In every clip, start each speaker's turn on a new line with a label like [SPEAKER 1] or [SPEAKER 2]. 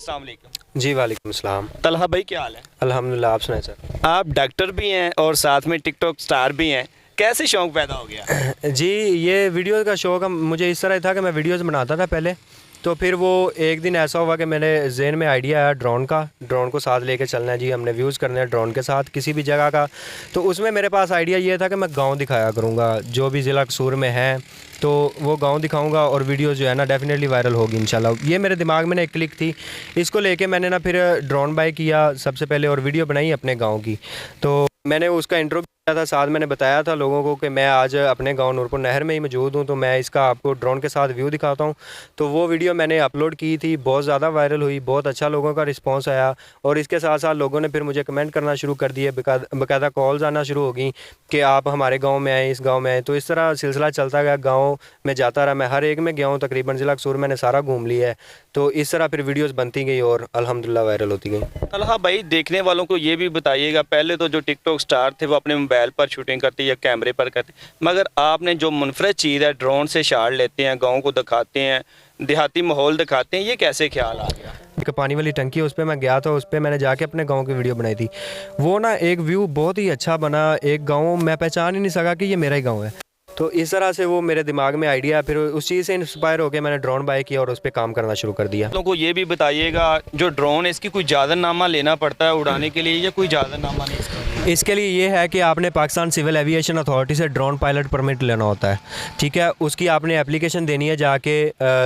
[SPEAKER 1] अस्सलाम वालेकुम।
[SPEAKER 2] जी वालेकुम सलाम।
[SPEAKER 1] तलहा भाई क्या हाल है?
[SPEAKER 2] अल्हम्दुलिल्लाह, आप सुनाए सर?
[SPEAKER 1] आप डॉक्टर भी हैं और साथ में टिकटॉक स्टार भी हैं, कैसे शौक़ पैदा हो गया?
[SPEAKER 2] जी, ये वीडियो का शौक़ मुझे इस तरह था कि मैं वीडियोज़ बनाता था पहले। तो फिर वो एक दिन ऐसा हुआ कि मैंने ज़हन में आइडिया आया ड्रोन को साथ लेके चलना है जी, हमने व्यूज़ करने हैं ड्रोन के साथ किसी भी जगह का। तो उसमें मेरे पास आइडिया ये था कि मैं गांव दिखाया करूँगा जो भी ज़िला कसूर में है, तो वो गांव दिखाऊंगा और वीडियो जो है ना डेफिनेटली वायरल होगी इंशाल्लाह। ये मेरे दिमाग में ना एक क्लिक थी, इसको लेके मैंने ना फिर ड्रोन बाय किया सबसे पहले और वीडियो बनाई अपने गाँव की। तो मैंने उसका इंट्रो किया था, साथ मैंने बताया था लोगों को कि मैं आज अपने गांव नूरपुर नहर में ही मौजूद हूं, तो मैं इसका आपको ड्रोन के साथ व्यू दिखाता हूं। तो वो वीडियो मैंने अपलोड की थी, बहुत ज़्यादा वायरल हुई, बहुत अच्छा लोगों का रिस्पांस आया। और इसके साथ साथ लोगों ने फिर मुझे कमेंट करना शुरू कर दिए, बाकायदा कॉल्स आना शुरू हो गई कि आप हमारे गाँव में आए, इस गाँव में आए। तो इस तरह सिलसिला चलता गया, गाँव में जाता रहा, मैं हर एक में गया हूँ, तकरीबन ज़िला कसूर मैंने सारा घूम लिया है। तो इस तरह फिर वीडियोज़ बनती गई और अल्हम्दुलिल्लाह वायरल होती गई।
[SPEAKER 1] तलहा भाई देखने वालों को ये भी बताइएगा, पहले तो जो टिकटॉक स्टार थे वो अपने मोबाइल पर शूटिंग करते या कैमरे पर करते, मगर आपने जो मुनफरद चीज़ है ड्रोन से शाट लेते हैं, गाँव को दिखाते हैं, देहाती माहौल दिखाते हैं, ये कैसे ख्याल आ गया?
[SPEAKER 2] एक पानी वाली टंकी है, उस पर मैं गया था, उस पर मैंने जाके अपने गांव की वीडियो बनाई थी। वो ना एक व्यू बहुत ही अच्छा बना, एक गांव मैं पहचान ही नहीं सका कि ये मेरा ही गांव है। तो इस तरह से वो मेरे दिमाग में आइडिया, फिर उस चीज़ से इंस्पायर होकर मैंने ड्रोन बाय किया और उस पर काम करना शुरू कर दिया।
[SPEAKER 1] लोगों को ये भी बताइएगा, जो ड्रोन है इसकी कोई इजाज़तनामा लेना पड़ता है उड़ाने के लिए या कोई इजाज़तनामा नहीं इसका?
[SPEAKER 2] इसके लिए ये है कि आपने पाकिस्तान सिविल एविएशन अथॉरिटी से ड्रोन पायलट परमिट लेना होता है, ठीक है। उसकी आपने एप्लीकेशन देनी है जाके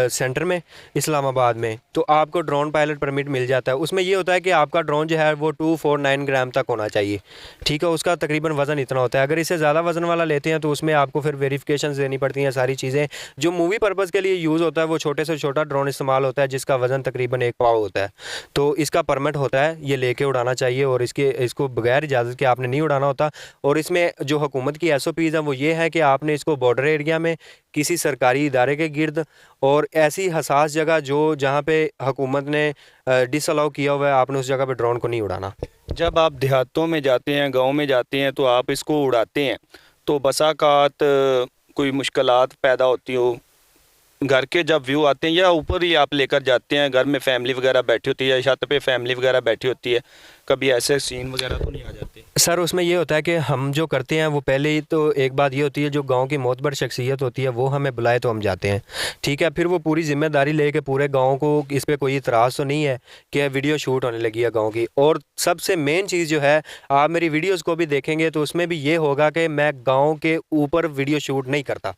[SPEAKER 2] सेंटर में इस्लामाबाद में, तो आपको ड्रोन पायलट परमिट मिल जाता है। उसमें ये होता है कि आपका ड्रोन जो है वो 249 ग्राम तक होना चाहिए, ठीक है। उसका तकरीबन वज़न इतना होता है। अगर इससे ज़्यादा वज़न वाला लेते हैं तो उसमें आपको फिर वेरिफिकेशन देनी पड़ती हैं, सारी चीज़ें। जो मूवी पर्पज़ के लिए यूज़ होता है वो छोटे से छोटा ड्रोन इस्तेमाल होता है जिसका वज़न तकरीबन 1 पाव होता है। तो इसका परमिट होता है, ये लेके उड़ाना चाहिए और इसको बगैर इजाज़त के आपने नहीं उड़ाना होता। और इसमें जो हुकूमत की SOPs हैं वो ये है कि आपने इसको बॉर्डर एरिया में, किसी सरकारी इदारे के गिर्द और ऐसी हसास जगह जहाँ पे हुकूमत ने डिसअलाउ किया हुआ है, आपने उस जगह पे ड्रोन को नहीं उड़ाना।
[SPEAKER 1] जब आप देहातों में जाते हैं, गाँव में जाते हैं, तो आप इसको उड़ाते हैं तो बसाकात कोई मुश्किलात पैदा होती हो, घर के जब व्यू आते हैं या ऊपर ही आप लेकर जाते हैं, घर में फैमिली वगैरह बैठी होती है या छत पे फैमिली वगैरह बैठी होती है, कभी ऐसे सीन वगैरह तो नहीं आ जाते?
[SPEAKER 2] सर उसमें ये होता है कि हम जो करते हैं वो पहले ही तो एक बात ये होती है, जो गांव की मोतबर शख्सियत होती है वो हमें बुलाए तो हम जाते हैं, ठीक है। फिर वो पूरी जिम्मेदारी लेके पूरे गांव को, इस पर कोई इतराज़ तो नहीं है कि वीडियो शूट होने लगी है गांव की। और सबसे मेन चीज़ जो है, आप मेरी वीडियोज़ को भी देखेंगे तो उसमें भी ये होगा कि मैं गाँव के ऊपर वीडियो शूट नहीं करता,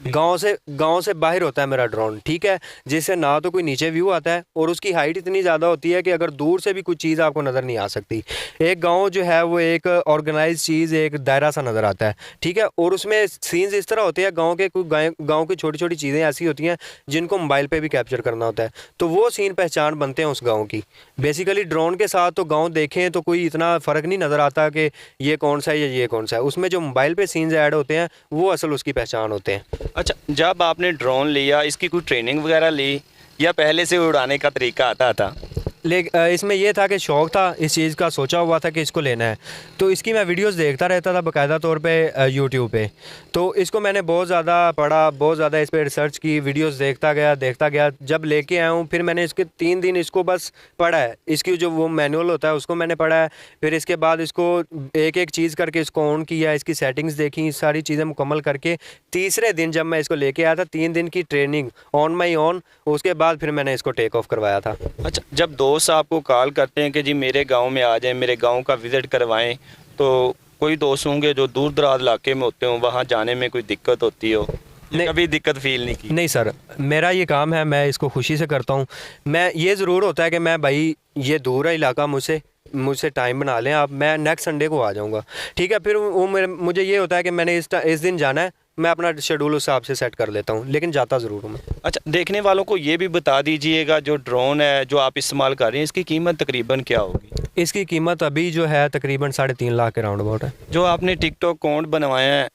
[SPEAKER 2] गांव से बाहर होता है मेरा ड्रोन, ठीक है। जिससे ना तो कोई नीचे व्यू आता है और उसकी हाइट इतनी ज़्यादा होती है कि अगर दूर से भी कुछ चीज़ आपको नज़र नहीं आ सकती। एक गांव जो है वो एक ऑर्गेनाइज चीज़, एक दायरा सा नज़र आता है, ठीक है। और उसमें सीन्स इस तरह होते हैं, गाँव की छोटी छोटी चीज़ें ऐसी होती हैं जिनको मोबाइल पर भी कैप्चर करना होता है, तो वो सीन पहचान बनते हैं उस गाँव की। बेसिकली ड्रोन के साथ तो गाँव देखें तो कोई इतना फ़र्क नहीं नज़र आता कि ये कौन सा है या ये कौन सा है। उसमें जो मोबाइल पर सीन्स ऐड होते हैं वो असल उसकी पहचान होते हैं।
[SPEAKER 1] अच्छा, जब आपने ड्रोन लिया, इसकी कोई ट्रेनिंग वगैरह ली या पहले से उड़ाने का तरीका आता था?
[SPEAKER 2] इसमें यह था कि शौक़ था इस चीज़ का, सोचा हुआ था कि इसको लेना है, तो इसकी मैं वीडियोस देखता रहता था बाकायदा तौर पे यूट्यूब पे। तो इसको मैंने बहुत ज़्यादा पढ़ा, बहुत ज़्यादा इस पर रिसर्च की, वीडियोस देखता गया। जब लेके आया हूँ फिर मैंने इसके 3 दिन इसको बस पढ़ा है, इसकी जो वो मैनुअल होता है उसको मैंने पढ़ा है। फिर इसके बाद इसको एक एक चीज़ करके इसको ऑन किया, इसकी सेटिंग्स देखी, सारी चीज़ें मुकम्मल करके तीसरे दिन जब मैं इसको लेके आया था, 3 दिन की ट्रेनिंग ऑन माई ऑन, उसके बाद फिर मैंने इसको टेक ऑफ करवाया था।
[SPEAKER 1] अच्छा, जब दोस्त आपको कॉल करते हैं कि जी मेरे गांव में आ जाएं, मेरे गांव का विज़िट करवाएं, तो कोई दोस्त होंगे जो दूर दराज इलाके में होते हों, वहाँ जाने में कोई दिक्कत होती हो? नहीं, कभी दिक्कत फील नहीं की?
[SPEAKER 2] नहीं सर, मेरा ये काम है, मैं इसको खुशी से करता हूँ। मैं ये ज़रूर होता है कि मैं भाई ये दूर है इलाका मुझसे टाइम बना लें आप, मैं नेक्स्ट संडे को आ जाऊँगा, ठीक है। फिर वो मुझे ये होता है कि मैंने इस दिन जाना है, मैं अपना शेड्यूल उस हिसाब से सेट कर लेता हूँ, लेकिन जाता ज़रूर हूँ मैं।
[SPEAKER 1] अच्छा, देखने वालों को ये भी बता दीजिएगा, जो ड्रोन है जो आप इस्तेमाल कर रहे हैं, इसकी कीमत तकरीबन क्या होगी?
[SPEAKER 2] इसकी कीमत अभी जो है तकरीबन 3.5 लाख के राउंड अबाउट है।
[SPEAKER 1] जो आपने टिकटॉक अकाउंट बनवाया है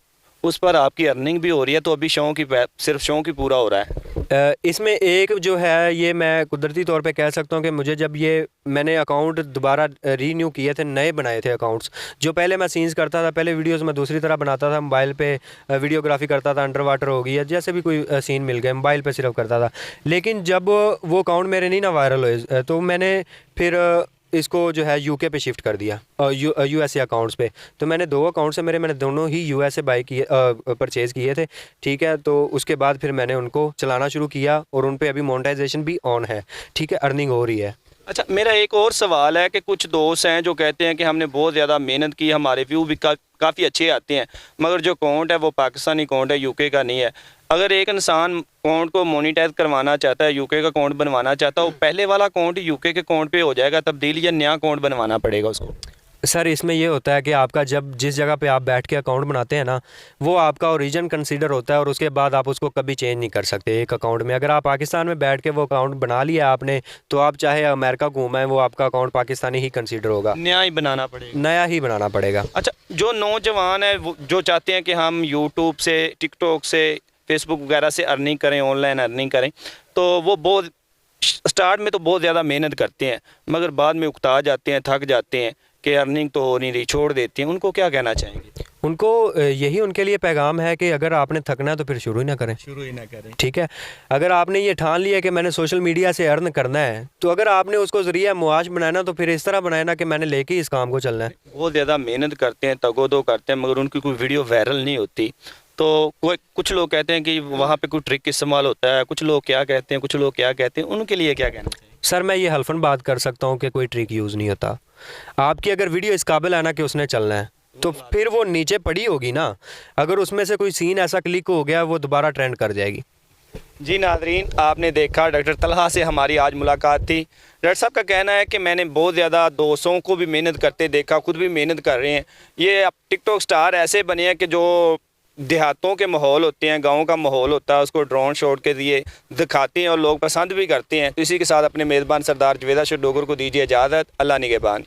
[SPEAKER 1] उस पर आपकी अर्निंग भी हो रही है, तो अभी सिर्फ शौक़ ही पूरा हो रहा है?
[SPEAKER 2] इसमें एक जो है ये मैं कुदरती तौर पे कह सकता हूँ कि मुझे जब ये मैंने अकाउंट दोबारा रीन्यू किए थे, नए बनाए थे अकाउंट्स, जो पहले मैं सीन्स करता था, पहले वीडियोस मैं दूसरी तरह बनाता था, मोबाइल पे वीडियोग्राफी करता था, अंडर वाटर हो गई या जैसे भी कोई सीन मिल गए मोबाइल पे सिर्फ करता था। लेकिन जब वो अकाउंट मेरे नहीं ना वायरल हुए तो मैंने फिर इसको जो है यूके पे शिफ्ट कर दिया और यूएसए अकाउंट्स पे। तो मैंने 2 अकाउंट से मैंने दोनों ही यूएसए बाई किए, परचेज़ किए थे, ठीक है। तो उसके बाद फिर मैंने उनको चलाना शुरू किया और उन पे अभी मोनेटाइजेशन भी ऑन है, ठीक है, अर्निंग हो रही है।
[SPEAKER 1] अच्छा, मेरा एक और सवाल है कि कुछ दोस्त हैं जो कहते हैं कि हमने बहुत ज़्यादा मेहनत की, हमारे व्यू भी काफ़ी अच्छे आते हैं, मगर जो अकाउंट है वो पाकिस्तानी अकाउंट है, यूके का नहीं है। अगर एक इंसान अकाउंट को मोनेटाइज करवाना चाहता है, यूके का अकाउंट बनवाना चाहता है, वो पहले वाला अकाउंट यूके के अकाउंट पे हो जाएगा तब्दील, या नया अकाउंट बनवाना पड़ेगा उसको?
[SPEAKER 2] सर इसमें ये होता है कि आपका जब जिस जगह पे आप बैठ के अकाउंट बनाते हैं ना, वो आपका ओरिजिन कंसीडर होता है और उसके बाद आप उसको कभी चेंज नहीं कर सकते एक अकाउंट में। अगर आप पाकिस्तान में बैठ के वो अकाउंट बना लिया आपने, तो आप चाहे अमेरिका घूमें, वो आपका अकाउंट पाकिस्तानी ही कंसीडर होगा,
[SPEAKER 1] नया ही बनाना पड़ेगा।
[SPEAKER 2] नया ही बनाना पड़ेगा।
[SPEAKER 1] अच्छा, जो नौजवान है जो चाहते हैं कि हम यूट्यूब से, टिकटॉक से, फेसबुक वगैरह से अर्निंग करें, ऑनलाइन अर्निंग करें, तो वो बहुत स्टार्ट में तो बहुत ज़्यादा मेहनत करते हैं, मगर बाद में उकता जाते हैं, थक जाते हैं कि अर्निंग तो हो नहीं रही, छोड़ देते हैं। उनको क्या कहना चाहेंगे?
[SPEAKER 2] उनको यही उनके लिए पैगाम है कि अगर आपने थकना है तो फिर शुरू ही ना करें, ठीक है। अगर आपने ये ठान लिया कि मैंने सोशल मीडिया से अर्न करना है, तो अगर आपने उसको ज़रिया मुआश बनाना, तो फिर इस तरह बनाए ना कि मैंने लेके इस काम को चलना है।
[SPEAKER 1] बहुत ज़्यादा मेहनत करते हैं, तगोदो करते हैं, मगर उनकी कोई वीडियो वायरल नहीं होती। तो कुछ लोग कहते हैं कि वहाँ पे कोई ट्रिक इस्तेमाल होता है, कुछ लोग क्या कहते हैं, कुछ लोग क्या कहते हैं, उनके लिए क्या कहना चाहिए?
[SPEAKER 2] सर मैं ये हल्फन बात कर सकता हूँ कि कोई ट्रिक यूज़ नहीं होता। आपकी अगर वीडियो इस काबिल है ना कि उसने चलना है, तो फिर वो नीचे पड़ी होगी ना, अगर उसमें से कोई सीन ऐसा क्लिक हो गया, वो दोबारा ट्रेंड कर जाएगी।
[SPEAKER 1] जी नाज़रीन, आपने देखा डॉक्टर तलहा से हमारी आज मुलाकात थी। डॉक्टर साहब का कहना है कि मैंने बहुत ज़्यादा दोस्तों को भी मेहनत करते देखा, खुद भी मेहनत कर रहे हैं। ये अब टिकटॉक स्टार ऐसे बने हैं कि जो देहातों के माहौल होते हैं, गाँव का माहौल होता है, उसको ड्रोन शॉट के लिए दिखाते हैं और लोग पसंद भी करते हैं। तो इसी के साथ अपने मेज़बान सरदार जवेदा शाह डोगर को दीजिए इजाज़त। अल्लाह निगहबान।